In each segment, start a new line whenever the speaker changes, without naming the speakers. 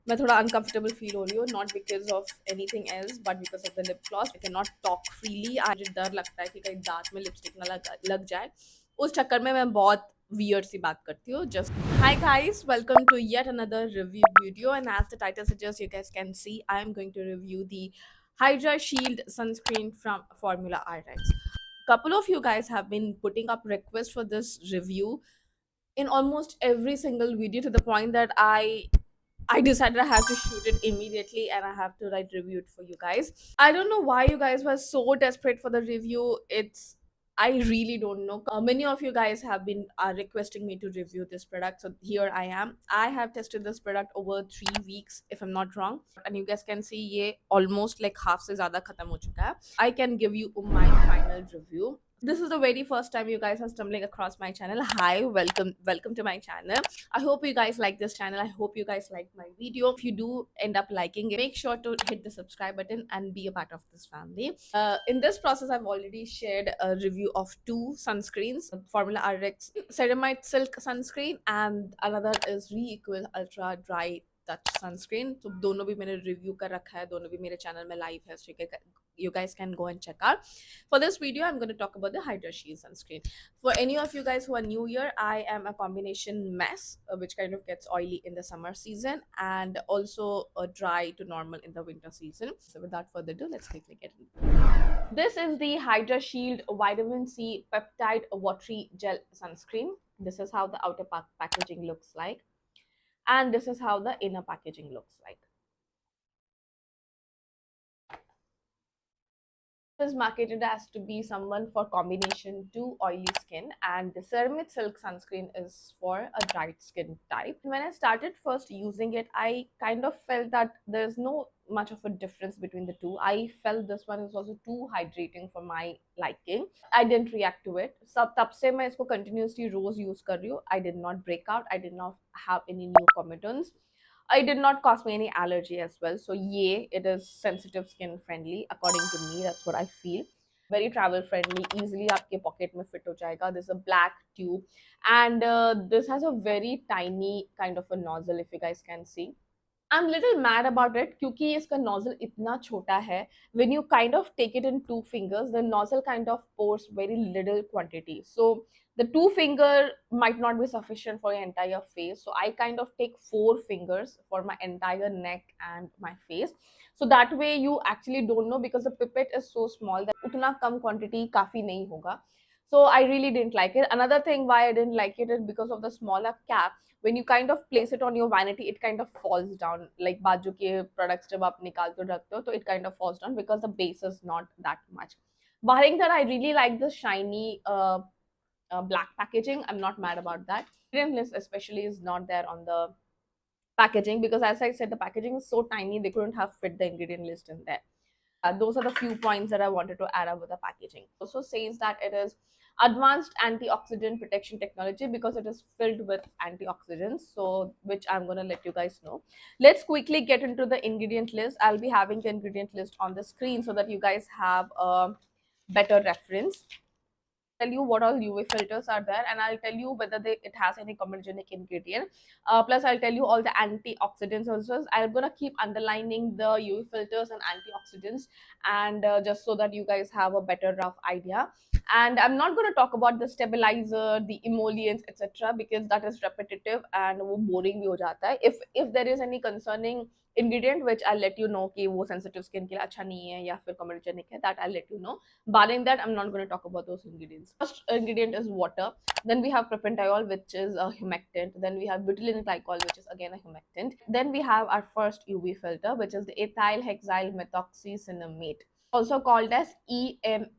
मैं थोड़ा uncomfortable feel हो रही हूँ, not because of anything else but because of the lip gloss. I can not talk freely, मुझे डर लगता है कि कहीं दांत में लिपस्टिक ना लग जाए। उस चक्कर में मैं बहुत वियर्ड सी बात करती हूँ। Just hi guys, welcome to yet another review video and as the title suggest, you guys can see I am going to review the Hydra Shield sunscreen from Formula RX. Couple of you guys have been putting up requests for this review in almost every single video, to the point that I decided I have to shoot it immediately and I have to write review it for you guys. I don't know why you guys were so desperate for the review. I really don't know. Many of you guys have been requesting me to review this product, so here I am. I have tested this product over 3 weeks, if I'm not wrong, and you guys can see ये almost like half से ज़्यादा खत्म हो चुका है. I can give you my final review. This is the very first time you guys are stumbling across my channel. Hi, welcome to my channel. I hope you guys like this channel. I hope you guys like my video. If you do end up liking it, make sure to hit the subscribe button and be a part of this family. In this process, I've already shared a review of two sunscreens: Formula RX Ceramide Silk sunscreen, and another is Reequal Ultra Dry Touch sunscreen. So दोनों भी मैंने review कर रखा है, दोनों भी मेरे channel में live है, so you guys can go and check out. For this video, I'm going to talk about the Hydra Shield sunscreen. For any of you guys who are new here, I am a combination mess, which kind of gets oily in the summer season and also dry to normal in the winter season. So without further ado, let's quickly get into it. This is the Hydra Shield Vitamin C Peptide Watery Gel Sunscreen. This is how the outer packaging looks like, and this is how the inner packaging looks like. Is marketed as to be someone for combination to oily skin, and the Ceramide Silk sunscreen is for a dried skin type. When I started first using it, I kind of felt that there's no much of a difference between the two. I felt this one is also too hydrating for my liking. I didn't react to it. तब से मैं इसको continuously रोज use कर रही हूँ. I did not break out. I did not have any new comedons. It did not cause me any allergy as well. So yeah, it is sensitive skin friendly according to me. That's what I feel. Very travel friendly, easily आपके pocket में fit हो जाएगा. This is a black tube, and this has a very tiny kind of a nozzle, if you guys can see. I'm little mad about it क्योंकि इसका nozzle इतना छोटा है. When you kind of take it in two fingers, the nozzle kind of pours very little quantity. So the two finger might not be sufficient for your entire face. So I kind of take 4 fingers for my entire neck and my face. So that way you actually don't know, because the pipette is so small that उतना कम quantity काफी नहीं होगा. So I really didn't like it. Another thing why I didn't like it is because of the smaller cap. When you kind of place it on your vanity, it kind of falls down. Like बाजू के products जब आप निकालते हो रखते हो, तो it kind of falls down because the base is not that much. Barring that, I really like the shiny black packaging. I'm not mad about that. Ingredient list especially is not there on the packaging, because as I said, the packaging is so tiny they couldn't have fit the ingredient list in there. Those are the few points that I wanted to add up with the packaging. Also says that it is advanced antioxidant protection technology because it is filled with antioxidants, so which I'm going to let you guys know. Let's quickly get into the ingredient list. I'll be having the ingredient list on the screen so that you guys have a better reference. Tell you what all UV filters are there, and I'll tell you whether it has any comedogenic ingredient. Plus, I'll tell you all the antioxidants also. I'm gonna keep underlining the UV filters and antioxidants, and just so that you guys have a better rough idea. And I'm not gonna talk about the stabilizer, the emollients, etc., because that is repetitive and वो boring भी हो जाता है. If there is any concerning ingredient which I'll let you know कि वो sensitive skin के लिए अच्छा नहीं है या फिर comedogenic है, that I'll let you know. Barring that, I'm not going to talk about those ingredients. First ingredient is water. Then we have propanediol, which is a humectant. Then we have butylene glycol, which is again a humectant. Then we have our first UV filter, which is the ethyl hexyl methoxycinnamate, also called as EHMC.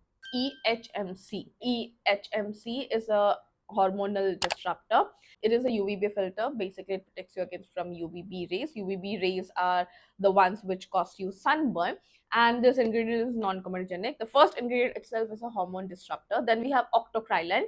EHMC is a hormonal disruptor. It is a UVB filter. Basically, it protects you against from UVB rays. UVB rays are the ones which cause you sunburn, and this ingredient is non-comedogenic. The first ingredient itself is a hormone disruptor. Then we have octocrylene.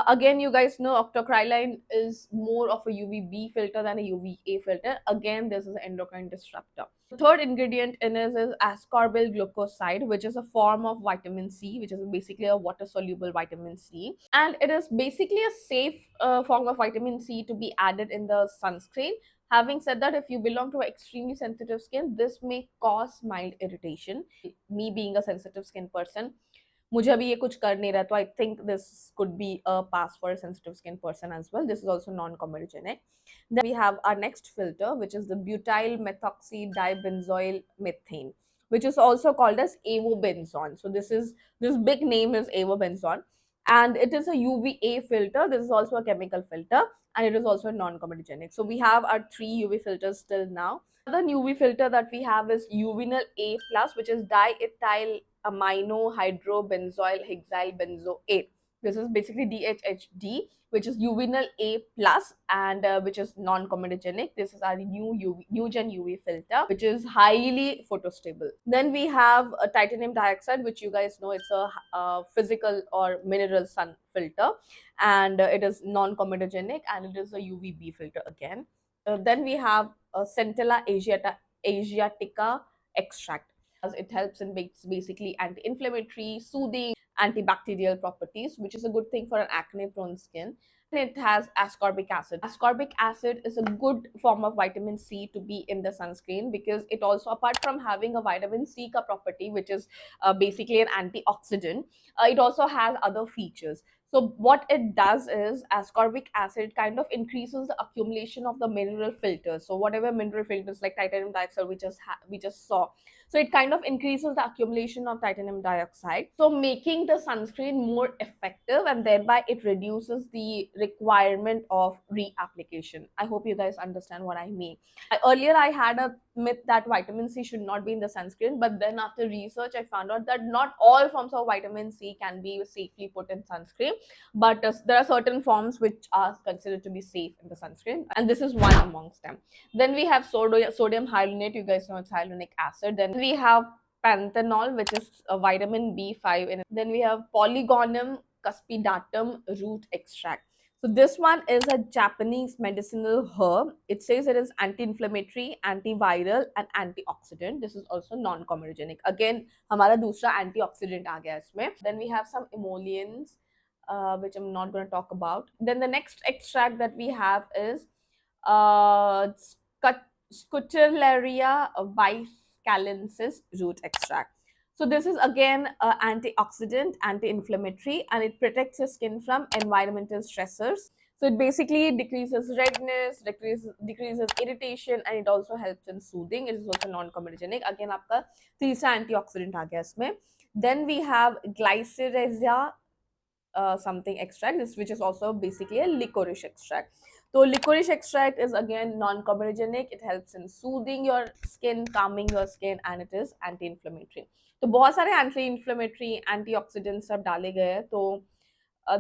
Again, you guys know octocrylene is more of a UVB filter than a UVA filter. Again, this is an endocrine disruptor. The third ingredient in it is ascorbyl glucoside, which is a form of vitamin C, which is basically a water-soluble vitamin C. And it is basically a safe form of vitamin C to be added in the sunscreen. Having said that, if you belong to an extremely sensitive skin, this may cause mild irritation. Me being a sensitive skin person, मुझे अभी ये कुछ कर नहीं रहा, तो I think this could be a pass for a sensitive skin person as well. This is also non-comedogenic. Then we have our next filter, which is the butyl methoxy dibenzoyl methane, which is also called as avobenzone. So this big name is avobenzone, and it is a UVA filter. This is also a chemical filter, and it is also non-comedogenic. So we have our 3 UV filters till now. Another UV filter that we have is Uvinal A plus, which is diethyl amino hydrobenzoyl hexyl benzoate. This is basically DHHD, which is Uvinal A plus, and which is non-comedogenic. This is our new gen UV filter, which is highly photostable. Then we have a titanium dioxide, which you guys know it's a physical or mineral sun filter, and it is non-comedogenic, and it is a UVB filter again. Then we have Centella asiatica extract. It helps in basically anti-inflammatory, soothing, antibacterial properties, which is a good thing for an acne-prone skin. And it has ascorbic acid. Ascorbic acid is a good form of vitamin C to be in the sunscreen, because it also, apart from having a vitamin C ka property, which is basically an antioxidant, it also has other features. So what it does is ascorbic acid kind of increases the accumulation of the mineral filters. So whatever mineral filters like titanium dioxide we just saw, so it kind of increases the accumulation of titanium dioxide, so making the sunscreen more effective, and thereby it reduces the requirement of reapplication. I hope you guys understand what I mean. Earlier I had a myth that vitamin C should not be in the sunscreen, but then after research I found out that not all forms of vitamin C can be safely put in sunscreen, but there are certain forms which are considered to be safe in the sunscreen, and this is one amongst them. Then we have sodium hyaluronate. You guys know it's hyaluronic acid. Then we have panthenol, which is a vitamin B5 in it. Then we have Polygonum cuspidatum root extract. So this one is a Japanese medicinal herb. It says it is anti-inflammatory, antiviral, and antioxidant. This is also non-comedogenic. Again, हमारा दूसरा antioxidant आ गया इसमें. Then we have some emollients, which I'm not going to talk about. Then the next extract that we have is Scutellaria biscalensis root extract. So this is again antioxidant, anti-inflammatory, and it protects your skin from environmental stressors. So it basically decreases redness, decreases irritation, and it also helps in soothing. It is also non-comedogenic. Again, आपका तीसरा antioxidant आ गया इसमें. Then we have Glycyrrhizia something extract, which is also basically a licorice extract. So licorice extract is again non-comedogenic. It helps in soothing your skin, calming your skin, and it is anti-inflammatory. तो बहुत सारे anti-inflammatory, antioxidants सब डाले गए हैं. तो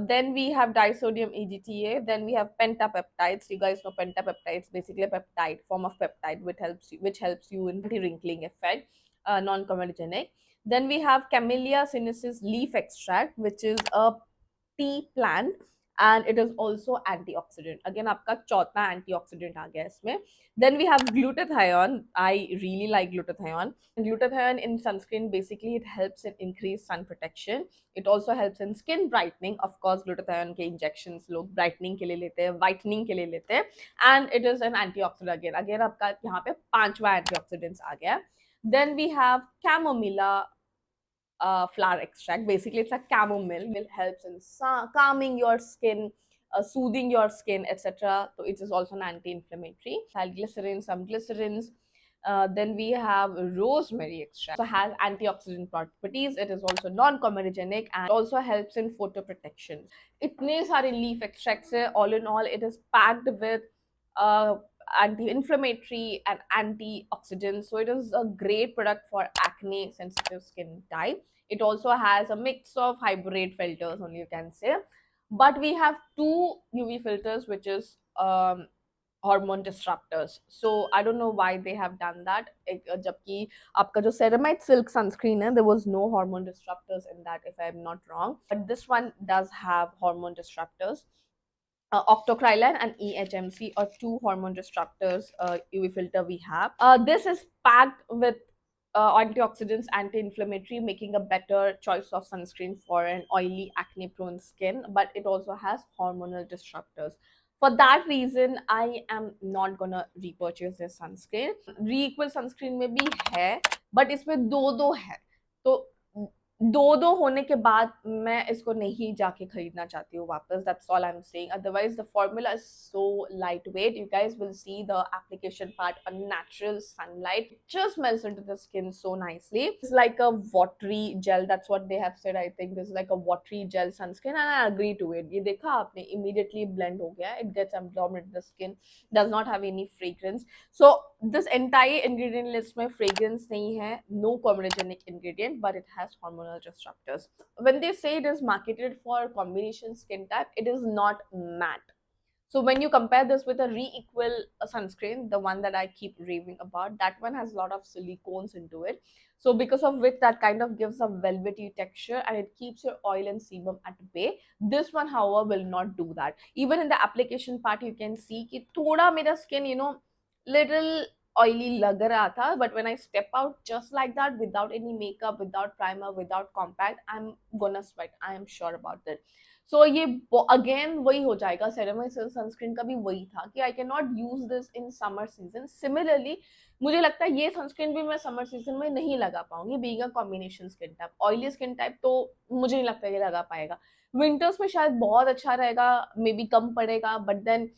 then we have disodium EDTA. Then we have pentapeptides. You guys know pentapeptides, basically a peptide, form of peptide, which helps you in anti-wrinkling effect, non-comedogenic. Then we have Camellia sinensis leaf extract, which is a tea plant, and it is also antioxidant. Again, आपका चौथा antioxidant आ गया इसमें. Then we have glutathione. I really like glutathione. Glutathione in sunscreen, basically it helps in increased sun protection. It also helps in skin brightening. Of course, glutathione के injections लोग brightening के लिए लेते हैं, whitening के लिए लेते हैं, and it is an antioxidant again. Again आपका यहाँ पे 5वां antioxidants आ गया. Then we have chamomilla flower extract. Basically, it's a chamomile. It helps in calming your skin, soothing your skin, etc. So it is also an anti-inflammatory. Glycerin, some glycerins. Then we have rosemary extract. So has antioxidant properties. It is also non-comedogenic and also helps in photoprotection. इतने सारे leaf extracts है. All in all, it is packed with uh, anti-inflammatory and antioxidants. So it is a great product for acne sensitive skin type. It also has a mix of hybrid filters, only you can say. But we have 2 UV filters, which is hormone disruptors. So I don't know why they have done that. जबकि आपका जो ceramide silk sunscreen है, there was no hormone disruptors in that, if I'm not wrong. But this one does have hormone disruptors. Octocrylene and EHMC are 2 hormone disruptors UV filter we have. This is packed with antioxidants, anti-inflammatory, making a better choice of sunscreen for an oily, acne-prone skin. But it also has hormonal disruptors. For that reason I am not gonna repurchase this sunscreen. Re-equal sunscreen में भी है, but इसमें दो दो है, तो दो दो होने के बाद मैं इसको नहीं जाके खरीदना चाहती हूँ वापस. That's all I am saying. Otherwise the formula is so light weight. You guys will see the application part on natural sunlight. It just melts into the skin so nicely. It's like a watery gel. That's what they have said. I think this is like a watery gel sunscreen and I agree to it. ये देखा आपने, immediately blend हो गया. It gets absorbed into the skin. Does not have any fragrance. So this entire ingredient list में fragrance नहीं है, no comedogenic ingredient, but it has hormonal disruptors. When they say it is marketed for combination skin type, it is not matte. So when you compare this with a re-equal sunscreen, the one that I keep raving about, that one has a lot of silicones into it. So because of which that kind of gives a velvety texture and it keeps your oil and sebum at bay. This one, however, will not do that. Even in the application part, you can see कि थोड़ा मेरा skin, little oily lag raha tha, but when I step out just like that, without any makeup, without primer, without compact, I'm gonna sweat. I am sure about that. So ये again वही हो जाएगा. Ceramide sunscreen का भी वही था कि I cannot use this in summer season. Similarly, मुझे लगता है ये सनस्क्रीन भी मैं समर सीजन में नहीं लगा पाऊंगी, being a combination skin type. Oily skin type तो मुझे नहीं लगता ये लगा पाएगा. विंटर्स में शायद बहुत अच्छा रहेगा, मे बी कम पड़ेगा, but then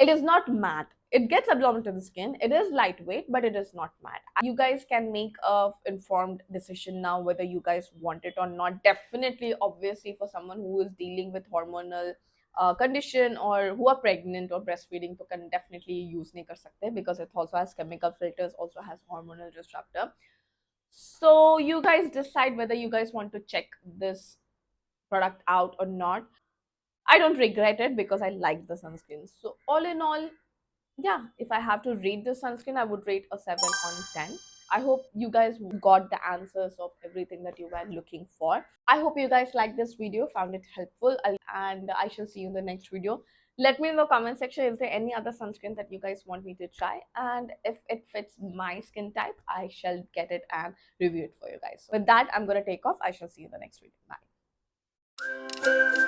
it is not matte. It gets absorbed into the skin. It is lightweight, but it is not matte. You guys can make a informed decision now whether you guys want it or not. Definitely, obviously, for someone who is dealing with hormonal condition or who are pregnant or breastfeeding, तो can definitely use नहीं कर सकते because it also has chemical filters, also has hormonal disruptor. So you guys decide whether you guys want to check this product out or not. I don't regret it because I like the sunscreen. So all in all, yeah, if I have to rate the sunscreen, I would rate a 7 on 10. I hope you guys got the answers of everything that you were looking for. I hope you guys liked this video, found it helpful, and I shall see you in the next video. Let me in the comment section, is there any other sunscreen that you guys want me to try, and if it fits my skin type, I shall get it and review it for you guys. With that, I'm gonna take off. I shall see you in the next video. Bye.